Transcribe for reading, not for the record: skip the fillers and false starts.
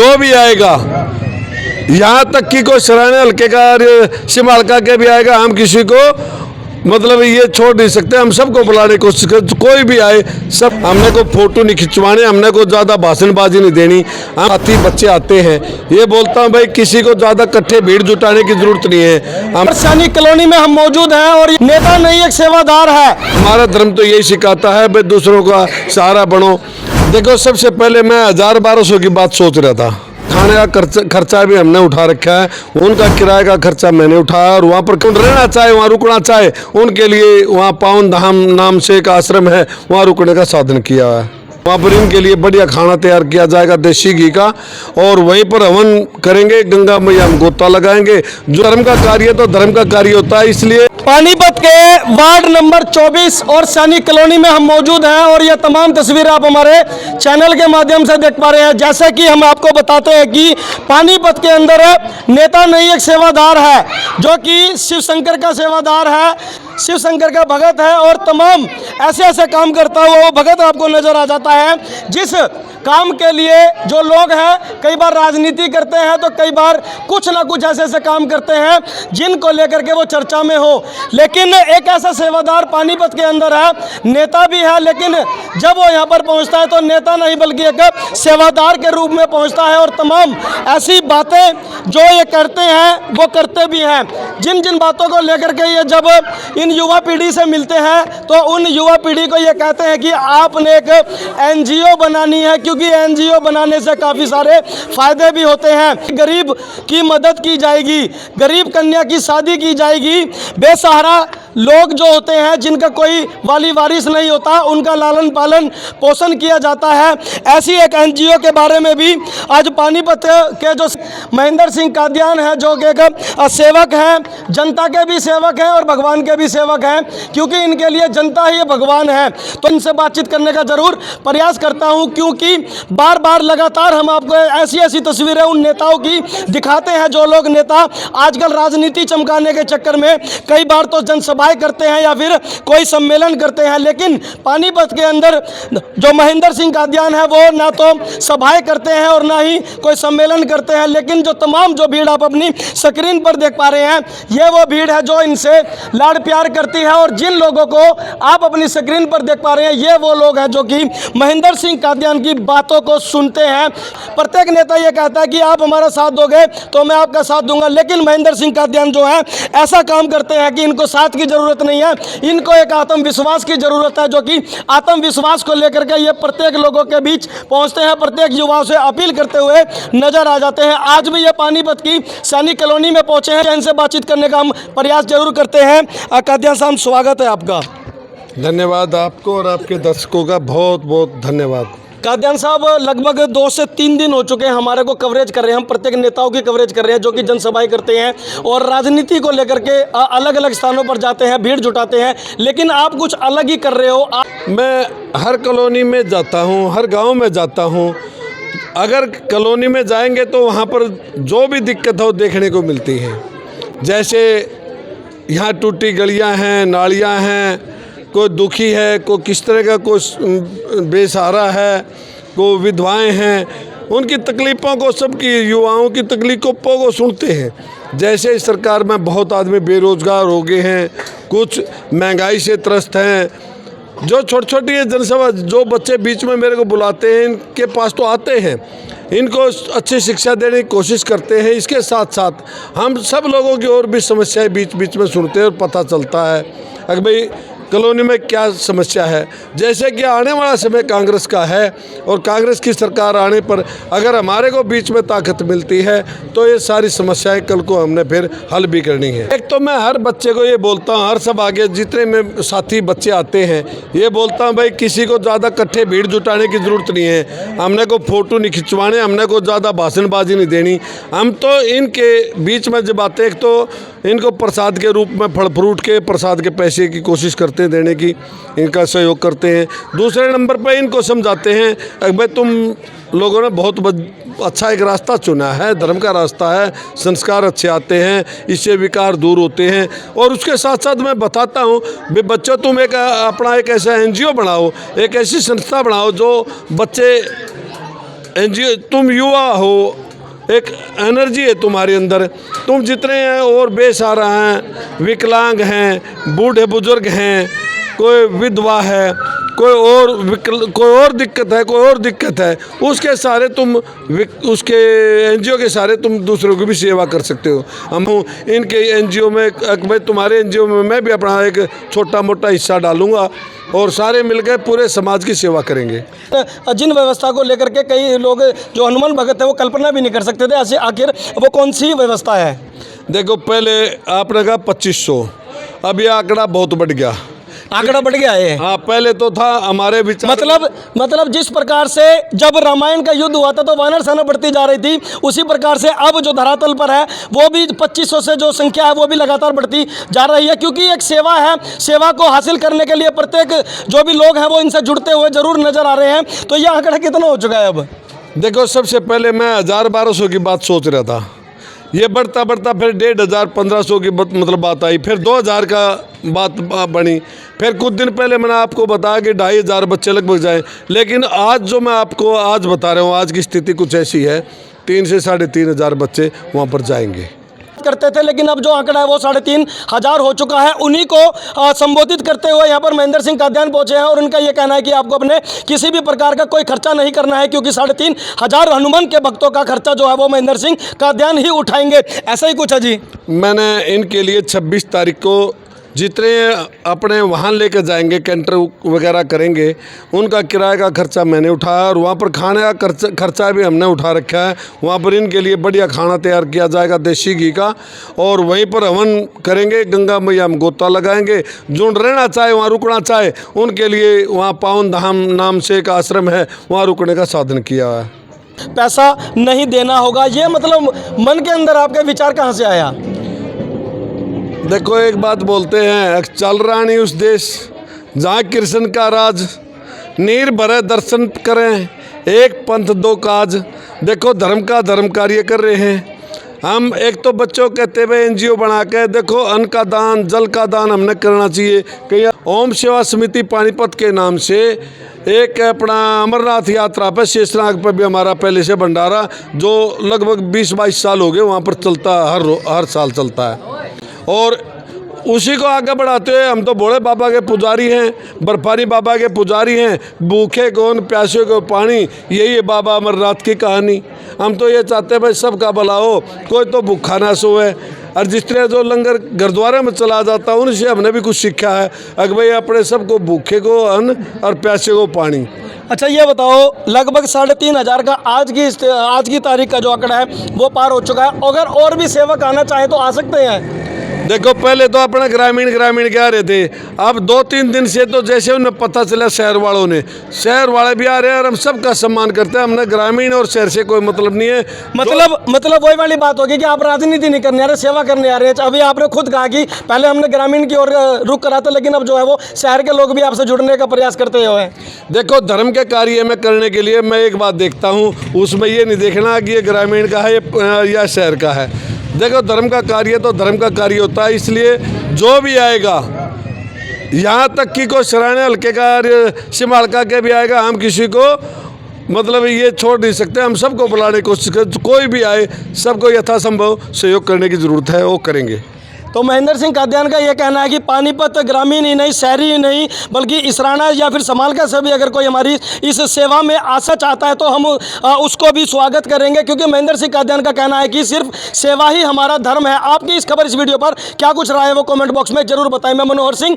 जो भी आएगा, यहाँ तक कि कोई सराहने हल्के का सिम हल्का के भी आएगा, हम किसी को मतलब ये छोड़ नहीं सकते, हम सबको बुलाने की कोशिश करते, कोई भी आए सब। हमने को फोटो नहीं खिंचवाने, हमने को ज़्यादा भाषणबाजी नहीं देनी। हम साथी बच्चे आते हैं, ये बोलता हूँ भाई किसी को ज़्यादा इकट्ठे भीड़ जुटाने की जरूरत नहीं है। हम सैनिक कॉलोनी में हम मौजूद हैं और नेता नहीं एक सेवादार है। हमारा धर्म तो यही सिखाता है भाई दूसरों का सहारा बनो। देखो सबसे पहले मैं 1000-1200 की बात सोच रहा था, खाने का खर्चा भी हमने उठा रखा है, उनका किराए का खर्चा मैंने उठाया, और वहाँ पर कौन रहना चाहे वहाँ रुकना चाहे उनके लिए वहाँ पावन धाम नाम से एक आश्रम है, वहाँ रुकने का साधन किया है। वहाँ पर इनके लिए बढ़िया खाना तैयार किया जाएगा देसी घी का, और वहीं पर हवन करेंगे, गंगा मैया हम गोता लगाएंगे। जो धर्म का कार्य तो धर्म का कार्य होता है, इसलिए पानीपत के वार्ड नंबर 24 और सैनिक कॉलोनी में हम मौजूद हैं और ये तमाम तस्वीरें आप हमारे चैनल के माध्यम से देख पा रहे हैं। जैसे कि हम आपको बताते हैं कि पानीपत के अंदर नेता नहीं एक सेवादार है, जो कि शिव शंकर का सेवादार है, शिव शंकर का भगत है, और तमाम ऐसे ऐसे काम करता हुआ वो भगत आपको नजर आ जाता है। जिस काम के लिए जो लोग हैं कई बार राजनीति करते हैं, तो कई बार कुछ ना कुछ ऐसे ऐसे काम करते हैं जिनको लेकर के वो चर्चा में हो, लेकिन एक ऐसा सेवादार पानीपत के अंदर है, नेता भी है, लेकिन जब वो यहाँ पर पहुँचता है तो नेता नहीं बल्कि एक सेवादार के रूप में पहुँचता है, और तमाम ऐसी बातें जो ये करते हैं वो करते भी हैं। जिन जिन बातों को लेकर के ये जब इन युवा पीढ़ी से मिलते हैं तो उन युवा पीढ़ी को ये कहते हैं कि आपने एक NGO बनानी है, क्योंकि NGO बनाने से काफ़ी सारे फायदे भी होते हैं। गरीब की मदद की जाएगी, गरीब कन्या की शादी की जाएगी, बेसहारा लोग जो होते हैं जिनका कोई वाली वारिस नहीं होता उनका लालन पालन पोषण किया जाता है। ऐसी एक NGO के बारे में भी आज पानीपत के जो महेंद्र सिंह कादियान है, जो कि एक सेवक हैं, जनता के भी सेवक हैं और भगवान के भी सेवक हैं, क्योंकि इनके लिए जनता ही भगवान है। तो इनसे बातचीत करने का ज़रूर प्रयास करता हूं, क्योंकि बार बार लगातार हम आपको ऐसी ऐसी तस्वीरें उन नेताओं की दिखाते हैं जो लोग नेता आजकल राजनीति चमकाने के चक्कर में कई बार तो जनसभाएं करते हैं या फिर कोई सम्मेलन करते हैं, लेकिन पानीपत के अंदर जो महेंद्र सिंह कादियान है वो ना तो सभाएं करते हैं और ना ही कोई सम्मेलन करते हैं। लेकिन जो तमाम जो भीड़ आप अपनी स्क्रीन पर देख पा रहे हैं, ये वो भीड़ है जो इनसे लाड़ प्यार करती है, और जिन लोगों को आप अपनी स्क्रीन पर देख पा रहे हैं ये वो लोग हैं जो कि महेंद्र सिंह कादियान की बातों को सुनते हैं। प्रत्येक नेता ये कहता है कि आप हमारा साथ दोगे तो मैं आपका साथ दूंगा, लेकिन महेंद्र सिंह कादियान जो है ऐसा काम करते हैं कि इनको साथ की जरूरत नहीं है, इनको एक आत्मविश्वास की जरूरत है, जो कि आत्मविश्वास को लेकर के ये प्रत्येक लोगों के बीच पहुंचते हैं, प्रत्येक युवाओं से अपील करते हुए नजर आ जाते हैं। आज भी ये पानीपत की सैनिक कॉलोनी में पहुंचे हैं, इनसे बातचीत करने का हम प्रयास जरूर करते हैं। कादियान साहब स्वागत है आपका। धन्यवाद आपको और आपके दर्शकों का बहुत बहुत धन्यवाद। कादियान साहब, लगभग 2 से 3 दिन हो चुके हैं हमारे को कवरेज कर रहे हैं, हम प्रत्येक नेताओं की कवरेज कर रहे हैं जो कि जनसभाएं करते हैं और राजनीति को लेकर के अलग अलग स्थानों पर जाते हैं, भीड़ जुटाते हैं, लेकिन आप कुछ अलग ही कर रहे हो। मैं हर कॉलोनी में जाता हूँ, हर गांव में जाता हूँ। अगर कॉलोनी में जाएंगे तो वहाँ पर जो भी दिक्कत हो देखने को मिलती है। जैसे यहाँ टूटी गलियाँ हैं, नालियाँ हैं, कोई दुखी है, कोई किस तरह का कोई बेसहारा है, कोई विधवाएं हैं, उनकी तकलीफ़ों को, सबकी युवाओं की तकलीफ़ों को सुनते हैं। जैसे इस सरकार में बहुत आदमी बेरोज़गार हो गए हैं, कुछ महंगाई से त्रस्त हैं, जो छोटी छोटी जनसभा जो बच्चे बीच में मेरे को बुलाते हैं इनके पास तो आते हैं, इनको अच्छी शिक्षा देने की कोशिश करते हैं। इसके साथ साथ हम सब लोगों की और भी समस्याएं बीच बीच में सुनते हैं और पता चलता है अगर भाई कॉलोनी में क्या समस्या है। जैसे कि आने वाला समय कांग्रेस का है और कांग्रेस की सरकार आने पर अगर हमारे को बीच में ताकत मिलती है तो ये सारी समस्याएं कल को हमने फिर हल भी करनी है। एक तो मैं हर बच्चे को ये बोलता हूँ, हर सब आगे जितने में साथी बच्चे आते हैं ये बोलता हूँ भाई किसी को ज़्यादा इकट्ठे भीड़ जुटाने की ज़रूरत नहीं है, हमने को फ़ोटो नहीं खिंचवाने, हमने को ज़्यादा भाषणबाजी नहीं देनी। हम तो इनके बीच में जब आते एक तो इनको प्रसाद के रूप में फल फ्रूट के प्रसाद के पैसे की कोशिश करते हैं देने की, इनका सहयोग करते हैं। दूसरे नंबर पर इनको समझाते हैं भाई तुम लोगों ने बहुत अच्छा एक रास्ता चुना है, धर्म का रास्ता है, संस्कार अच्छे आते हैं, इससे विकार दूर होते हैं। और उसके साथ साथ मैं बताता हूँ भाई बच्चों तुम एक अपना एक ऐसा NGO बनाओ, एक ऐसी संस्था बनाओ जो बच्चे एनजीओ, तुम युवा हो, एक एनर्जी है तुम्हारे अंदर, तुम जितने हैं और बेसहारा हैं, विकलांग हैं, बूढ़े बुजुर्ग हैं, कोई विधवा है, कोई और दिक्कत है, कोई और दिक्कत है, उसके सारे तुम उसके एनजीओ के सारे तुम दूसरों की भी सेवा कर सकते हो। हम इनके एनजीओ में, भाई तुम्हारे एनजीओ में मैं भी अपना एक छोटा मोटा हिस्सा डालूंगा और सारे मिलकर पूरे समाज की सेवा करेंगे। जिन व्यवस्था को लेकर के कई लोग जो हनुमान भगत है वो कल्पना भी नहीं कर सकते थे, ऐसे आखिर वो कौन सी व्यवस्था है? देखो, पहले आपने कहा 2500, अब यह आंकड़ा बहुत बढ़ गया, आंकड़ा बढ़ गया है। हाँ, पहले तो था हमारे विचार, मतलब जिस प्रकार से जब रामायण का युद्ध हुआ था तो वानर सेना बढ़ती जा रही थी, उसी प्रकार से अब जो धरातल पर है वो भी 2500 से जो संख्या है वो भी लगातार बढ़ती जा रही है, क्योंकि एक सेवा है। सेवा को हासिल करने के लिए प्रत्येक जो भी लोग हैं वो इनसे जुड़ते हुए जरूर नजर आ रहे हैं। तो ये आंकड़ा कितना हो चुका है अब? देखो, सबसे पहले मैं 1000-1200 की बात सोच रहा था, ये बढ़ता बढ़ता फिर 1500-1500 की मतलब बात आई, फिर 2000 का बात बनी, फिर कुछ दिन पहले मैंने आपको बताया कि 2500 बच्चे लगभग जाएं, लेकिन आज जो मैं आपको आज बता रहा हूँ, आज की स्थिति कुछ ऐसी है, 3 से 3500 बच्चे वहाँ पर जाएंगे करते थे, लेकिन अब जो आंकड़ा है वो 3500 हो चुका है। उन्हीं को संबोधित करते हुए यहाँ पर महेंद्र सिंह कादयान पहुंचे हैं और उनका ये कहना है कि आपको अपने किसी भी प्रकार का कोई खर्चा नहीं करना है, क्योंकि 3500 हनुमान के भक्तों का खर्चा जो है वो महेंद्र सिंह कादयान ही उठाएंगे। ऐसा ही कुछ है जी। मैंने इनके लिए 26 तारीख को जितने अपने वाहन लेकर जाएंगे, कैंटर वगैरह करेंगे, उनका किराए का खर्चा मैंने उठाया और वहाँ पर खाने का खर्चा भी हमने उठा रखा है। वहाँ पर इनके लिए बढ़िया खाना तैयार किया जाएगा देसी घी का, और वहीं पर हवन करेंगे, गंगा मैया में गोता लगाएंगे। जो रहना चाहे, वहाँ रुकना चाहे, उनके लिए वहाँ पावन धाम नाम से एक आश्रम है, वहाँ रुकने का साधन किया है। पैसा नहीं देना होगा, ये मतलब मन के अंदर आपके विचार कहाँ से आया? देखो, एक बात बोलते हैं, चल रहा नहीं उस देश जहाँ कृष्ण का राज, नीर भरे दर्शन करें, एक पंथ दो काज। देखो, धर्म का धर्म कार्य कर रहे हैं हम। एक तो बच्चों कहते हुए एनजीओ बना के, देखो, अन्न का दान, जल का दान हमने करना चाहिए। कहीं ओम सेवा समिति पानीपत के नाम से एक अपना अमरनाथ यात्रा पर, शेषनाग पर भी हमारा पहले से भंडारा जो लगभग 20-22 साल हो गए वहाँ पर चलता, हर साल चलता है, और उसी को आगे बढ़ाते हुए हम तो भोले बाबा के पुजारी हैं, बर्फानी बाबा के पुजारी हैं। भूखे कौन, प्यासे को पानी, यही है बाबा अमरनाथ की कहानी। हम तो ये चाहते हैं भाई सबका भला हो, कोई तो भूखा ना सोए। और जिस तरह जो लंगर गुरुद्वारे में चला जाता है, उनसे हमने भी कुछ सीखा है, अगर भाई अपने सबको भूखे को अन्न और प्यासे को पानी। अच्छा, ये बताओ, लगभग 3500 का आज की तारीख का जो आंकड़ा है वो पार हो चुका है। अगर और भी सेवक आना चाहे तो आ सकते हैं? देखो, पहले तो अपने ग्रामीण कह रहे थे, अब 2-3 दिन से तो जैसे उन्हें पता चला, शहर वाले भी आ रहे हैं और हम सबका सम्मान करते हैं। हमने ग्रामीण और शहर से कोई मतलब नहीं है। मतलब वही वाली बात होगी कि आप राजनीति नहीं करने आ रहे, सेवा करने आ रहे हैं। अभी आपने खुद कहा कि पहले हमने ग्रामीण की ओर रुख करा था, लेकिन अब जो है वो शहर के लोग भी आपसे जुड़ने का प्रयास करते हुए हैं। देखो, धर्म के कार्य में करने के लिए मैं एक बात देखता हूँ, उसमें ये नहीं देखना कि ये ग्रामीण का है या शहर का है। देखो, धर्म का कार्य तो धर्म का कार्य होता है, इसलिए जो भी आएगा, यहाँ तक कि कोई सराहने हल्के का सिमालका के भी आएगा, हम किसी को मतलब ये छोड़ नहीं सकते। हम सबको बुलाने की कोशिश करें, कोई भी आए, सबको यथासंभव सहयोग करने की ज़रूरत है, वो करेंगे। तो महेंद्र सिंह कादयान का ये कहना है कि पानीपत ग्रामीण ही नहीं, शहरी ही नहीं, बल्कि इसराना या फिर समालका से भी अगर कोई हमारी इस सेवा में आशा चाहता है तो हम उसको भी स्वागत करेंगे, क्योंकि महेंद्र सिंह कादयान का कहना है कि सिर्फ सेवा ही हमारा धर्म है। आपकी इस खबर, इस वीडियो पर क्या कुछ राय है वो कमेंट बॉक्स में जरूर बताएं। मैं मनोहर सिंह।